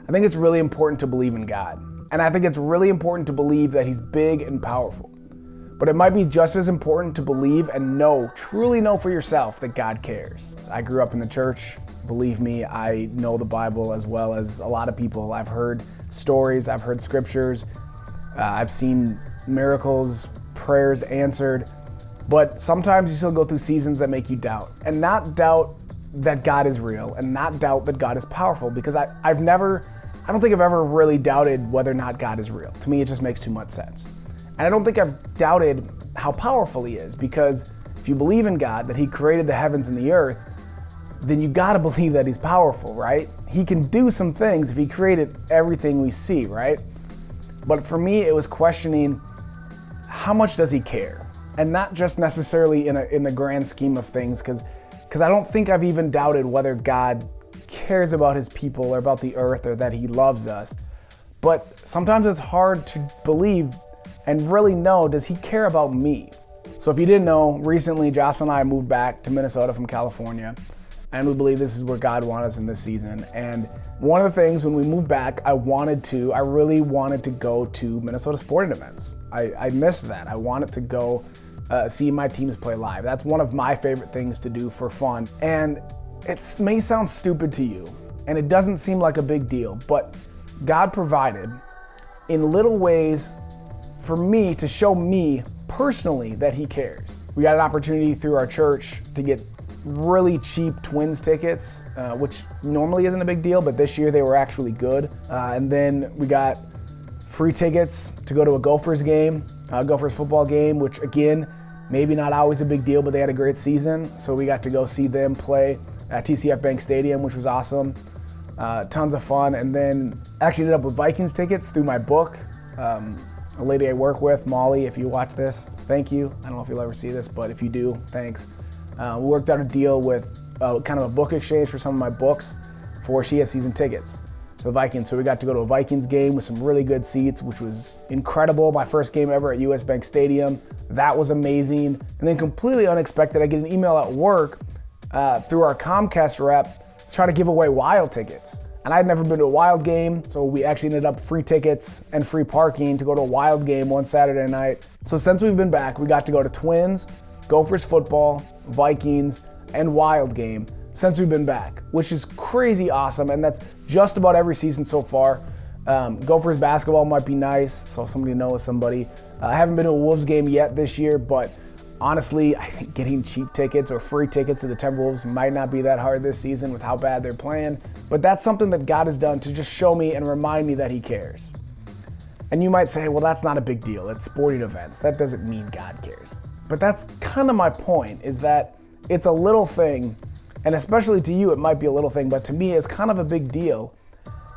I think it's really important to believe in God. And I think it's really important to believe that He's big and powerful. But it might be just as important to believe and truly know for yourself that God cares. I grew up in the church. Believe me, I know the Bible as well as a lot of people. I've heard stories, I've heard scriptures, I've seen miracles, prayers answered. But sometimes you still go through seasons that make you doubt. And not doubt that God is real and not doubt that God is powerful, because I don't think I've ever really doubted whether or not God is real. To me, it just makes too much sense. And I don't think I've doubted how powerful He is, because if you believe in God, that He created the heavens and the earth, then you gotta believe that He's powerful, right? He can do some things if He created everything we see, right? But for me, it was questioning, how much does He care? And not just necessarily in the grand scheme of things, because I don't think I've even doubted whether God cares about His people or about the earth or that He loves us. But sometimes it's hard to believe and really know, does He care about me? So if you didn't know, recently Jocelyn and I moved back to Minnesota from California, and we believe this is where God wanted us in this season. And one of the things when we moved back, I really wanted to go to Minnesota sporting events. I missed that. I wanted to go see my teams play live. That's one of my favorite things to do for fun. And it may sound stupid to you, and it doesn't seem like a big deal, but God provided in little ways for me to show me personally that He cares. We got an opportunity through our church to get really cheap Twins tickets, which normally isn't a big deal, but this year they were actually good. And then we got free tickets to go to a Gophers game, a Gophers football game, which again, maybe not always a big deal, but they had a great season. So we got to go see them play at TCF Bank Stadium, which was awesome. Tons of fun. And then actually ended up with Vikings tickets through my book. A lady I work with, Molly, if you watch this, thank you. I don't know if you'll ever see this, but if you do, thanks. We worked out a deal with kind of a book exchange for some of my books for she has season tickets to the Vikings. So we got to go to a Vikings game with some really good seats, which was incredible. My first game ever at US Bank Stadium. That was amazing. And then completely unexpected, I get an email at work through our Comcast rep trying to give away Wild tickets. And I'd never been to a Wild game, so we actually ended up free tickets and free parking to go to a Wild game one Saturday night. So since we've been back, we got to go to Twins, Gophers football, Vikings, and Wild game since we've been back, which is crazy awesome, and that's just about every season so far. Gophers basketball might be nice, so somebody knows somebody. I haven't been to a Wolves game yet this year, but honestly, I think getting cheap tickets or free tickets to the Timberwolves might not be that hard this season with how bad they're playing, but that's something that God has done to just show me and remind me that He cares. And you might say, well, that's not a big deal. It's sporting events. That doesn't mean God cares. But that's kind of my point, is that it's a little thing, and especially to you, it might be a little thing, but to me, it's kind of a big deal.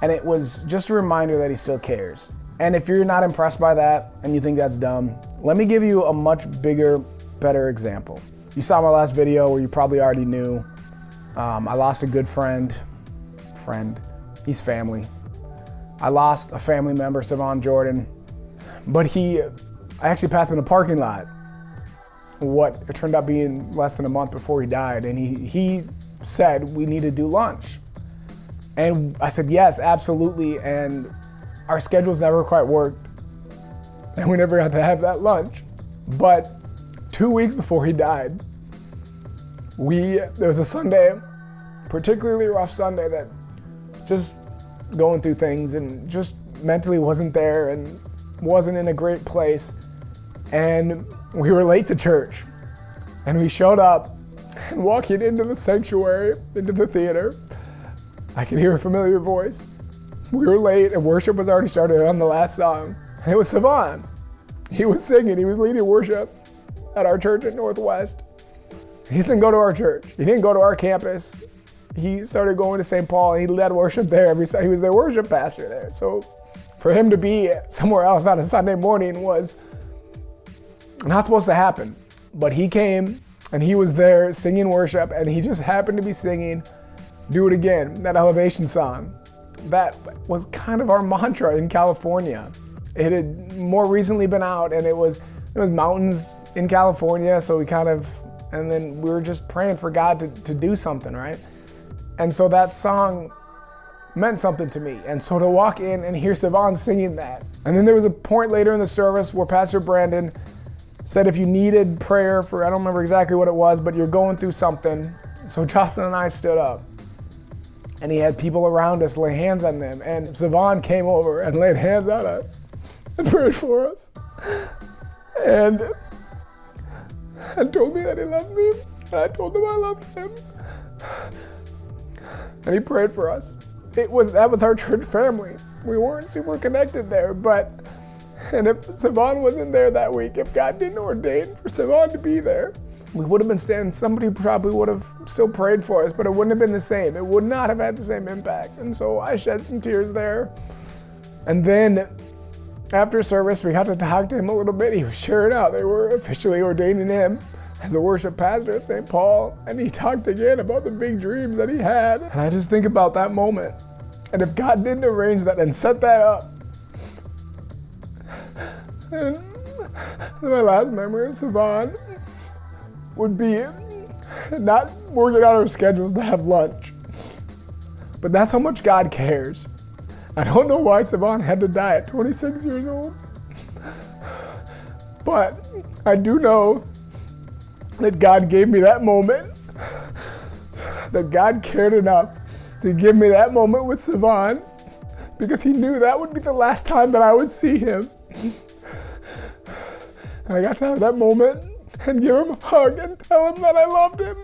And it was just a reminder that He still cares. And if you're not impressed by that and you think that's dumb, let me give you a much bigger, better example. You saw my last video where you probably already knew. I lost a good friend, he's family. I lost a family member, Savon Jordan, but I actually passed him in a parking lot. What it turned out being less than a month before he died, and he said we need to do lunch. And I said, yes, absolutely, and our schedules never quite worked, and we never got to have that lunch. But 2 weeks before he died, there was a Sunday, particularly rough Sunday, that just going through things and just mentally wasn't there and wasn't in a great place. And we were late to church, and we showed up, and walking into the sanctuary, into the theater, I could hear a familiar voice. We were late, and worship was already started on the last song, and it was Savon. He was singing, he was leading worship at our church at Northwest. He didn't go to our church. He didn't go to our campus. He started going to St. Paul, and he led worship there every Sunday. He was their worship pastor there. So for him to be somewhere else on a Sunday morning was not supposed to happen. But he came, and he was there singing worship, and he just happened to be singing Do It Again, that Elevation song. That was kind of our mantra in California. It had more recently been out, and it was mountains in California, so and then we were just praying for God to do something, right? And so that song meant something to me. And so to walk in and hear Savon singing that. And then there was a point later in the service where Pastor Brandon said if you needed prayer for, I don't remember exactly what it was, but you're going through something. So Justin and I stood up. And he had people around us lay hands on them. And Savon came over and laid hands on us and prayed for us. And told me that he loved me. And I told him I loved him. And he prayed for us. That was our church family. We weren't super connected there, and if Savon wasn't there that week, if God didn't ordain for Savon to be there, we would have been standing, somebody probably would have still prayed for us, but it wouldn't have been the same. It would not have had the same impact. And so I shed some tears there. And then after service, we got to talk to him a little bit. He was sharing out. They were officially ordaining him as a worship pastor at St. Paul. And he talked again about the big dreams that he had. And I just think about that moment. And if God didn't arrange that and set that up, and my last memory of Savon would be not working out our schedules to have lunch. But that's how much God cares. I don't know why Savon had to die at 26 years old. But I do know that God gave me that moment, that God cared enough to give me that moment with Savon, because he knew that would be the last time that I would see him. And I got to have that moment and give him a hug and tell him that I loved him.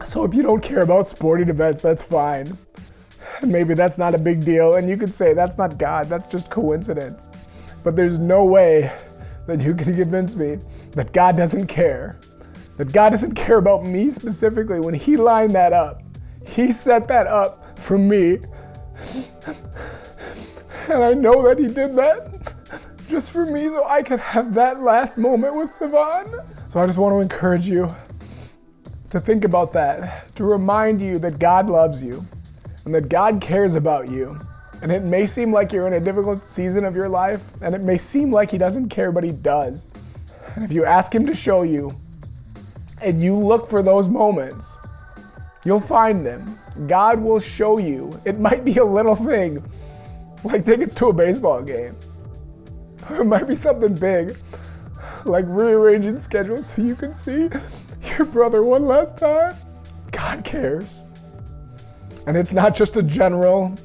So if you don't care about sporting events, that's fine. Maybe that's not a big deal, and you could say that's not God, that's just coincidence. But there's no way that you can convince me that God doesn't care. That God doesn't care about me specifically. When he lined that up, he set that up for me. And I know that he did that just for me so I could have that last moment with Savon. So I just want to encourage you to think about that, to remind you that God loves you and that God cares about you. And it may seem like you're in a difficult season of your life, and it may seem like he doesn't care, but he does. And if you ask him to show you, and you look for those moments, you'll find them. God will show you. It might be a little thing, like tickets to a baseball game. Or it might be something big, like rearranging schedules so you can see your brother one last time. God cares. And it's not just a general,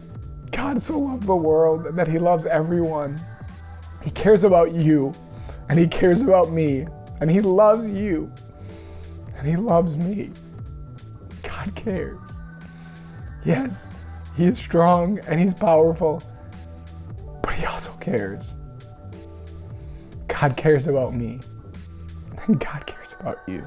God so loved the world and that he loves everyone. He cares about you, and he cares about me, and he loves you, and he loves me. God cares. Yes, he is strong and he's powerful, but he also cares. God cares about me, and God cares about you.